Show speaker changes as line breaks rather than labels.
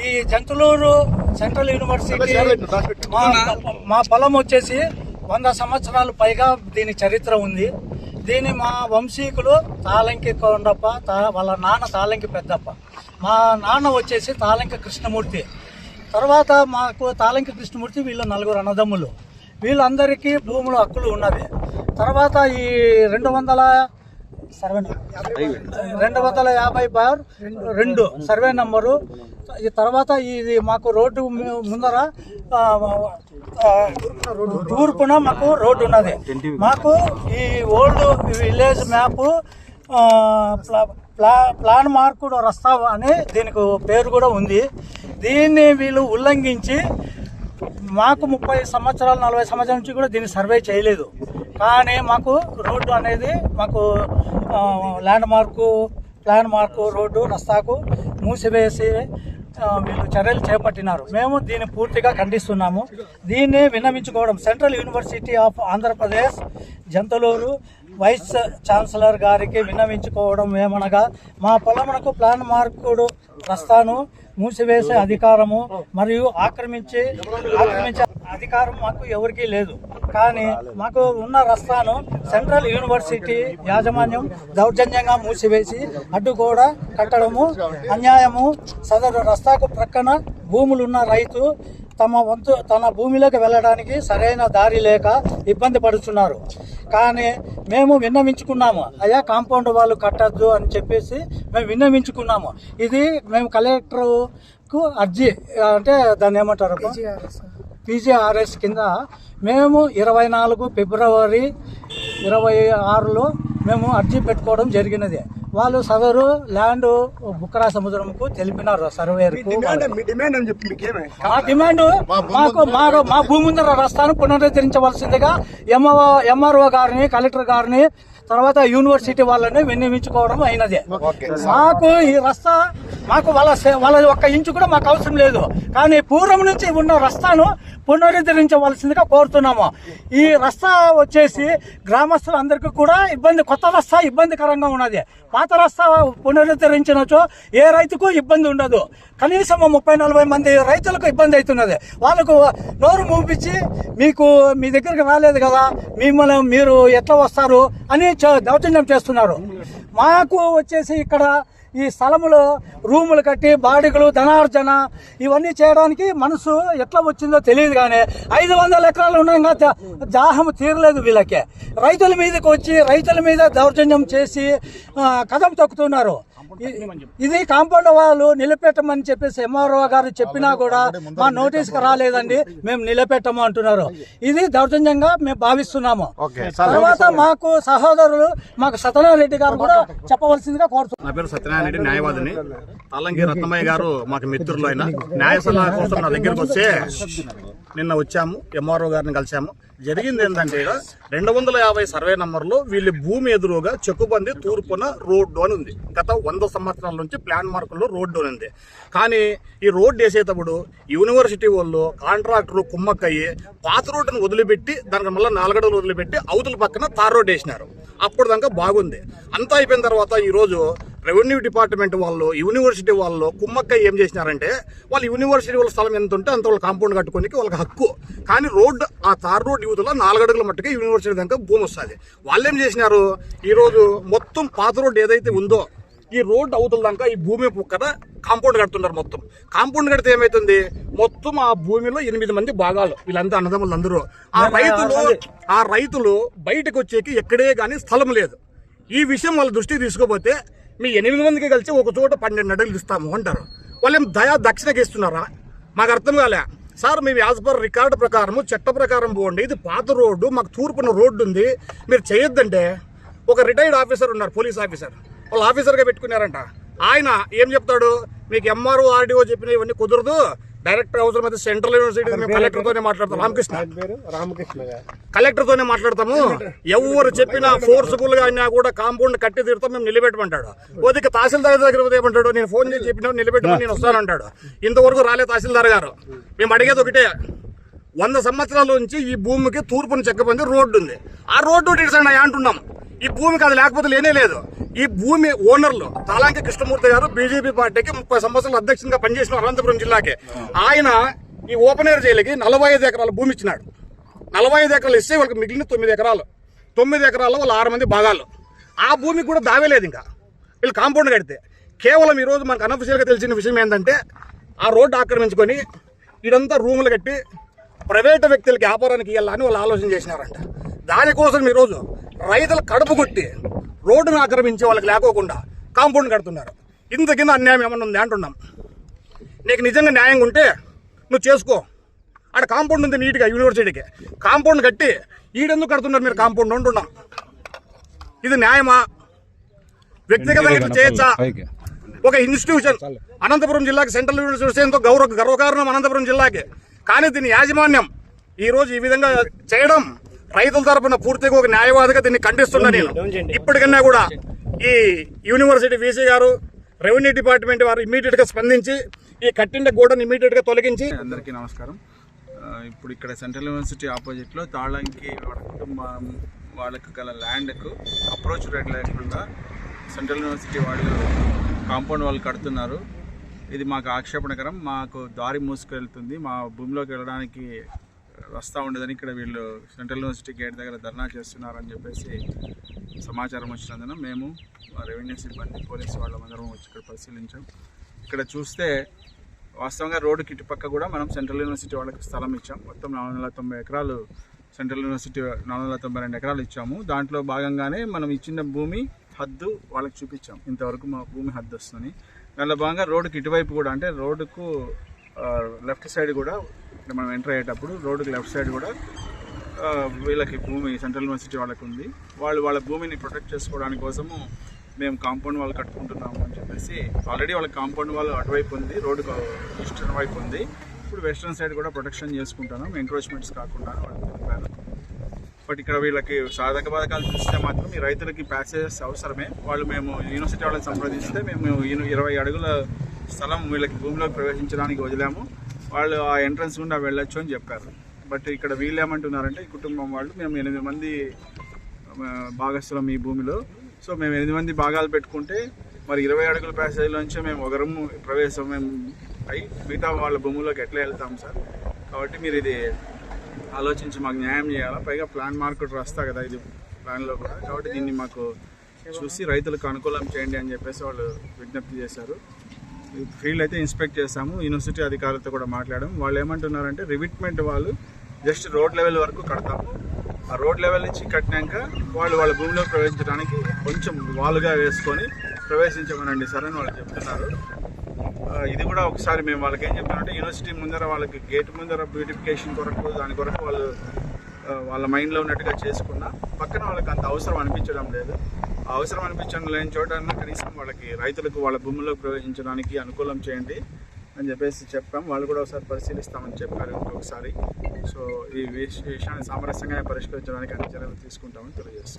ఈ Jantuluru central university మా పొలం వచ్చేసి 100 సంవత్సరాలు పైగా దీని చరిత్ర ఉంది. దీని మా వంశీకులు తాళంకి కొండప్ప, వాళ్ళ నాన్న తాళంకి పెద్దప్ప, మా నాన్న వచ్చేసి తాళంకి కృష్ణమూర్తి. తర్వాత మాకు తాళంకి కృష్ణమూర్తి వీళ్ళు 4 అన్నదమ్ములు. వీళ్ళందరికీ భూములు హక్కులు ఉన్నది. తర్వాత ఈ 250/2 సర్వే నంబరు. ఈ తర్వాత ఇది మాకు రోడ్డు ముందర తూర్పున మాకు రోడ్డు ఉన్నది. మాకు ఈ ఓల్డ్ విలేజ్ మ్యాప్ ప్లాన్ మార్కుడు రస్తా అని దీనికి పేరు కూడా ఉంది. దీన్ని వీళ్ళు ఉల్లంఘించి మాకు 30 సంవత్సరాలు 40 సంవత్సరాల నుంచి కూడా దీన్ని సర్వే చేయలేదు. కానీ మాకు రోడ్డు అనేది మాకు ప్లాన్ మార్కు రోడ్డు రస్తాకు మూసివేసి వీళ్ళు చర్యలు చేపట్టినారు. మేము దీన్ని పూర్తిగా ఖండిస్తున్నాము. దీన్ని విన్నవించుకోవడం central university of Andhra Pradesh Jantaluru vice chancellor గారికి విన్నవించుకోవడం ఏమనగా, మా పొలమునకు ప్లాన్ మార్కుడు రస్తాను మూసివేసే అధికారము మరియు ఆక్రమించే అధికారం మాకు ఎవరికీ లేదు. కానీ మాకు ఉన్న రస్తాను సెంట్రల్ యూనివర్సిటీ యాజమాన్యం దౌర్జన్యంగా మూసివేసి అడ్డు కూడా కట్టడము అన్యాయము. సదరు రస్తాకు ప్రక్కన భూములున్న రైతు తన భూమిలోకి వెళ్ళడానికి సరైన దారి లేక ఇబ్బంది పడుతున్నారు. కానీ మేము విన్నవించుకున్నాము, అయ్యా కాంపౌండ్ వాళ్ళు కట్టద్దు అని చెప్పేసి మేము విన్నవించుకున్నాము. ఇది మేము కలెక్టర్కు అర్జీ అంటే దాన్ని ఏమంటారు PGRS కింద మేము 24 ఫిబ్రవరి 26లో మేము అర్జీ పెట్టుకోవడం జరిగినది. వాళ్ళు సదరు ల్యాండ్ బుక్కరా సముద్రంకు తెలిపినారు సర్వేయర్కు. మా డిమాండ్ మా భూమి ముందర రస్తాను పునరుద్ధరించవలసిందిగా MRO గారిని, కలెక్టర్ గారిని, తర్వాత యూనివర్సిటీ వాళ్ళని విన్నవించుకోవడం అయినది. మాకు ఈ రస్తా వాళ్ళ ఒక్క ఇంచు కూడా మాకు అవసరం లేదు. కానీ పూర్వం నుంచి ఉన్న రస్తాను పునరుద్ధరించవలసిందిగా కోరుతున్నాము. ఈ రస్తా వచ్చేసి గ్రామస్తులందరికీ కూడా కొత్త రస్తా ఇబ్బందికరంగా ఉన్నది. పాత రస్తా పునరుద్ధరించినచో ఏ రైతుకు ఇబ్బంది ఉండదు. కనీసం 30-40 మంది రైతులకు ఇబ్బంది అవుతున్నది. వాళ్ళకు నోరు మూపించి మీ దగ్గరికి రాలేదు కదా, మీరు ఎట్లా వస్తారు అని దౌర్జన్యం చేస్తున్నారు. మాకు వచ్చేసి ఇక్కడ ఈ స్థలములో రూములు కట్టి బాడిగలు ధనార్జన ఇవన్నీ చేయడానికి మనసు ఎట్లా వచ్చిందో తెలియదు. కానీ 500 ఎకరాలు ఉండగా దాహం తీరలేదు వీళ్ళకి. రైతుల మీదకి వచ్చి రైతుల మీద దౌర్జన్యం చేసి కదం తొక్కుతున్నారు. ఇది కాంపౌండ్ వాళ్ళు నిలబెట్టమని చెప్పేసి MRO గారు చెప్పినా కూడా మా నోటీస్కి రాలేదండి, మేము నిలబెట్టము అంటున్నారు. ఇది దౌర్జన్యంగా మేము భావిస్తున్నాము. తర్వాత మాకు సహోదరులు సత్యనారాయణ రెడ్డి గారు కూడా చెప్పవలసిందిగా కోరుతున్నాం.
నా పేరు సత్యనారాయణ రెడ్డి, న్యాయవాదిని. అల్లంకి రత్నమయ్య గారు మాకు మిత్రులు. అయినా న్యాయ సలహా కోసం నా దగ్గరకు వస్తే నిన్న వచ్చాము, MRO గారిని కలిసాము. జరిగింది ఏంటంటే 250 సర్వే నంబర్లో వీళ్ళ భూమి ఎదురుగా చెక్కుబంది తూర్పున రోడ్డు అని ఉంది. గత 100 సంవత్సరాల నుంచి ప్లాన్ మార్కుల్లో రోడ్డు అని ఉంది. కానీ ఈ రోడ్డు వేసేటప్పుడు యూనివర్సిటీ వాళ్ళు కాంట్రాక్టరు కుమ్మక్కయ్యి పాత రోడ్డును వదిలిపెట్టి దానికి మళ్ళీ 4 అడుగులు వదిలిపెట్టి అవతల పక్కన తార్ రోడ్డు వేసినారు. అప్పుడు దాకా బాగుంది. అంతా అయిపోయిన తర్వాత ఈరోజు రెవెన్యూ డిపార్ట్మెంట్ వాళ్ళు యూనివర్సిటీ వాళ్ళు కుమ్మక్కయ్య ఏం చేసినారంటే, వాళ్ళు యూనివర్సిటీ వాళ్ళ స్థలం ఎంత ఉంటే అంత వాళ్ళు కాంపౌండ్ కట్టుకోనికి వాళ్ళకి హక్కు. కానీ రోడ్డు ఆ తార్ రోడ్డు యువతలో 4 అడుగుల మట్టుకే యూనివర్సిటీ దాకా భూమి వస్తుంది. వాళ్ళు ఏం చేసినారు, ఈరోజు మొత్తం పాత రోడ్డు ఏదైతే ఉందో ఈ రోడ్డు అవతల దాకా ఈ భూమి పక్కన కాంపౌండ్ కడుతున్నారు. మొత్తం కాంపౌండ్ కడితే ఏమైతుంది, మొత్తం ఆ భూమిలో 8 మంది భాగాలు, వీళ్ళంతా అన్నదమ్ములు అందరూ. ఆ రైతులు బయటకు వచ్చేకి ఎక్కడే కానీ స్థలం లేదు. ఈ విషయం వాళ్ళ దృష్టికి తీసుకోపోతే మీ 8 మందికి కలిసి ఒక చోట 12 అడుగులు ఇస్తాము అంటారు. వాళ్ళేం దక్షిణకి ఇస్తున్నారా? మాకు అర్థం కాలే. సార్ మేము యాజ్ పర్ రికార్డు ప్రకారము చట్ట ప్రకారం పోండి, ఇది పాత రోడ్డు, మాకు తూర్పున రోడ్డు ఉంది, మీరు చేయొద్దంటే ఒక రిటైర్డ్ ఆఫీసర్ ఉన్నారు, పోలీస్ ఆఫీసర్, వాళ్ళు ఆఫీసర్గా పెట్టుకున్నారంట. ఆయన ఏం చెప్తాడు, మీకు MRO RDO చెప్పిన ఇవన్నీ కుదరదు, డైరెక్టర్ అవసరం అయితే సెంట్రల్ యూనివర్సిటీ మేము కలెక్టర్తోనే మాట్లాడతాం. రామకృష్ణ కలెక్టర్తోనే మాట్లాడతాము. ఎవరు చెప్పినా ఫోర్స్ఫుల్ గా అయినా కూడా కాంపౌండ్ కట్టి తీరుతాం, మేము నిలబెట్టమంటాడు. పోతే తహసీల్దార్ దగ్గర ఏమంటాడు, నేను ఫోన్ చేసి చెప్పినా నిలబెట్టమని నేను వస్తానంటాడు. ఇంతవరకు రాలే తహసీల్దార్ గారు. మేము అడిగేది ఒకటే, 100 సంవత్సరాల నుంచి ఈ భూమికి తూర్పుని చెక్కబంది రోడ్డు ఉంది. ఆ రోడ్డు ఇటు అంటున్నాం. ఈ భూమికి అది లేకపోతే లేనే లేదు. ఈ భూమి ఓనర్లు తాళంకి కృష్ణమూర్తి గారు బీజేపీ పార్టీకి 30 సంవత్సరాలు అధ్యక్షునిగా పనిచేసిన అనంతపురం జిల్లాకి. ఆయన ఈ ఓపెన్ ఎయిర్ జైలుకి 45 ఎకరాల భూమి ఇచ్చినాడు. 45 ఎకరాలు ఇస్తే వాళ్ళకి మిగిలిన 9 ఎకరాలు. 9 ఎకరాల్లో వాళ్ళు 6 మంది భాగాలు. ఆ భూమికి కూడా దావేలేదు. ఇంకా వీళ్ళు కాంపౌండ్ కడితే కేవలం ఈరోజు మనకు అనఫిషియల్గా తెలిసిన విషయం ఏంటంటే ఆ రోడ్డు ఆక్రమించుకొని ఇదంతా రూములు కట్టి ప్రైవేటు వ్యక్తులకి వ్యాపారానికి ఇవ్వాలని వాళ్ళు ఆలోచన చేసినారంట. దానికోసం ఈరోజు రైతులు కడుపు కొట్టి రోడ్డును ఆక్రమించి వాళ్ళకి లేకోకుండా కాంపౌండ్ కడుతున్నారు. ఇంత కింద అన్యాయం ఏమన్నా ఉంది అంటున్నాం. నీకు నిజంగా న్యాయంగా ఉంటే నువ్వు చేసుకో. ఆడ కాంపౌండ్ ఉంది నీట్గా యూనివర్సిటీకి కాంపౌండ్ కట్టి ఈడెందుకు కడుతున్నారు మీరు కాంపౌండ్ అంటున్నాం. ఇది న్యాయమా? వ్యక్తిగతంగా ఇట్లా చేయొచ్చా? ఒక ఇన్స్టిట్యూషన్ అనంతపురం జిల్లాకి సెంట్రల్ యూనివర్సిటీ ఎంతో గర్వకారణం అనంతపురం జిల్లాకి. కానీ దీని యాజమాన్యం ఈరోజు ఈ విధంగా చేయడం రైతుల తరపున పూర్తిగా ఒక న్యాయవాదిగా దీన్ని ఖండిస్తున్నా నేను. ఇప్పటికన్నా కూడా ఈ యూనివర్సిటీ వీసీ గారు, రెవెన్యూ డిపార్ట్మెంట్ వారు ఇమీడియట్ గా స్పందించి ఈ కట్టిన గోడను ఇమీడియట్ గా తొలగించి.
అందరికీ నమస్కారం. ఇప్పుడు ఇక్కడ సెంట్రల్ యూనివర్సిటీ ఆపోజిట్ లో తాళంకి కుటుంబం వాళ్ళకు గల ల్యాండ్కు అప్రోచ్ రేట్ లేకుండా సెంట్రల్ యూనివర్సిటీ వాళ్ళు కాంపౌండ్ వాళ్ళు కడుతున్నారు. ఇది మాకు ఆక్షేపణకరం. మాకు దారి మూసుకెళ్తుంది. మా భూమిలోకి వెళ్ళడానికి వస్తూ ఉండదని ఇక్కడ వీళ్ళు సెంట్రల్ యూనివర్సిటీ గేట్ దగ్గర ధర్నా చేస్తున్నారని చెప్పేసి సమాచారం వచ్చినందున మేము రెవెన్యూ సిబ్బంది, పోలీసు వాళ్ళందరం వచ్చి ఇక్కడ పరిశీలించాం. ఇక్కడ చూస్తే వాస్తవంగా రోడ్డుకి ఇటుపక్క కూడా మనం సెంట్రల్ యూనివర్సిటీ వాళ్ళకి స్థలం ఇచ్చాం. మొత్తం 490 ఎకరాలు సెంట్రల్ యూనివర్సిటీ 492 ఎకరాలు ఇచ్చాము. దాంట్లో భాగంగానే మనం ఇచ్చిన భూమి హద్దు వాళ్ళకి చూపించాం. ఇంతవరకు మా భూమి హద్దు వస్తుందని. దానిలో భాగంగా రోడ్డుకి ఇటువైపు కూడా, అంటే రోడ్డుకు లెఫ్ట్ సైడ్ కూడా ఇక్కడ మనం ఎంటర్ అయ్యేటప్పుడు రోడ్డుకి లెఫ్ట్ సైడ్ కూడా వీళ్ళకి భూమి సెంట్రల్ యూనివర్సిటీ వాళ్ళకి ఉంది. వాళ్ళ భూమిని ప్రొటెక్ట్ చేసుకోవడానికి కోసము మేము కాంపౌండ్ వాళ్ళు కట్టుకుంటున్నాము అని చెప్పేసి. ఆల్రెడీ వాళ్ళకి కాంపౌండ్ వాళ్ళు అటువైపు ఉంది, రోడ్డుకు ఈస్టర్న్ వైపు ఉంది. ఇప్పుడు వెస్ట్రన్ సైడ్ కూడా ప్రొటెక్షన్ చేసుకుంటున్నాం, ఎంక్రోచ్మెంట్స్ కాకుండా వాళ్ళకి తెలిపారు. బట్ ఇక్కడ వీళ్ళకి సాధక బాధకాలు చూస్తే మాత్రం ఈ రైతులకి ప్యాసేజెస్ అవసరమే. మేము యూనివర్సిటీ వాళ్ళని సంప్రదిస్తే మేము 20 అడుగుల స్థలం వీళ్ళకి భూమిలోకి ప్రవేశించడానికి వదిలాము. వాళ్ళు ఆ ఎంట్రన్స్ గుండా వెళ్ళొచ్చు అని చెప్పారు. బట్ ఇక్కడ వీళ్ళు ఏమంటున్నారంటే ఈ కుటుంబం వాళ్ళు, మేము 8 మంది భాగస్థులం ఈ భూమిలో. సో మేము 8 మంది భాగాలు పెట్టుకుంటే మరి 20 అడుగుల ప్యాసేజ్లోంచి మేము ఒకరము ప్రవేశం మేము అయ్యి మిగతా వాళ్ళ భూముల్లోకి ఎట్లా వెళ్తాం సార్? కాబట్టి మీరు ఇది ఆలోచించి మాకు న్యాయం చేయాలా. పైగా ప్లాన్ మార్కెట్ రాస్తా కదా ఇది ప్లాన్లో కూడా. కాబట్టి దీన్ని మాకు చూసి రైతులకు అనుకూలం చేయండి అని చెప్పేసి వాళ్ళు విజ్ఞప్తి చేశారు. ఫీల్డ్ అయితే ఇన్స్పెక్ట్ చేస్తాము. యూనివర్సిటీ అధికారులతో కూడా మాట్లాడాము. వాళ్ళు ఏమంటున్నారంటే రివిట్మెంట్ వాళ్ళు జస్ట్ రోడ్ లెవెల్ వరకు కడతాము. ఆ రోడ్ లెవెల్ నుంచి కట్టినాక వాళ్ళ భూమిలో ప్రవేశించడానికి కొంచెం వాలుగా వేసుకొని ప్రవేశించమనండి సార్ అని వాళ్ళు చెప్తున్నారు. ఇది కూడా ఒకసారి మేము వాళ్ళకి ఏం చెప్తామంటే యూనివర్సిటీ ముందర వాళ్ళకి గేట్ ముందర బ్యూటిఫికేషన్ కొరకు దాని కొరకు వాళ్ళు వాళ్ళ మైండ్లో ఉన్నట్టుగా చేసుకున్నా పక్కన వాళ్ళకి అంత అవసరం అనిపించడం లేదు. ఆ అవసరం అనిపించడం లేని చోట కనీసం వాళ్ళకి రైతులకు వాళ్ళ భూముల్లో ప్రవేశించడానికి అనుకూలం చేయండి అని చెప్పేసి చెప్పాం. వాళ్ళు కూడా ఒకసారి పరిశీలిస్తామని చెప్పారు ఇంకొకసారి. సో ఈ విషయాన్ని సామరస్యంగా పరిష్కరించడానికి అన్ని చర్యలు తీసుకుంటామని తెలియజేస్తాం.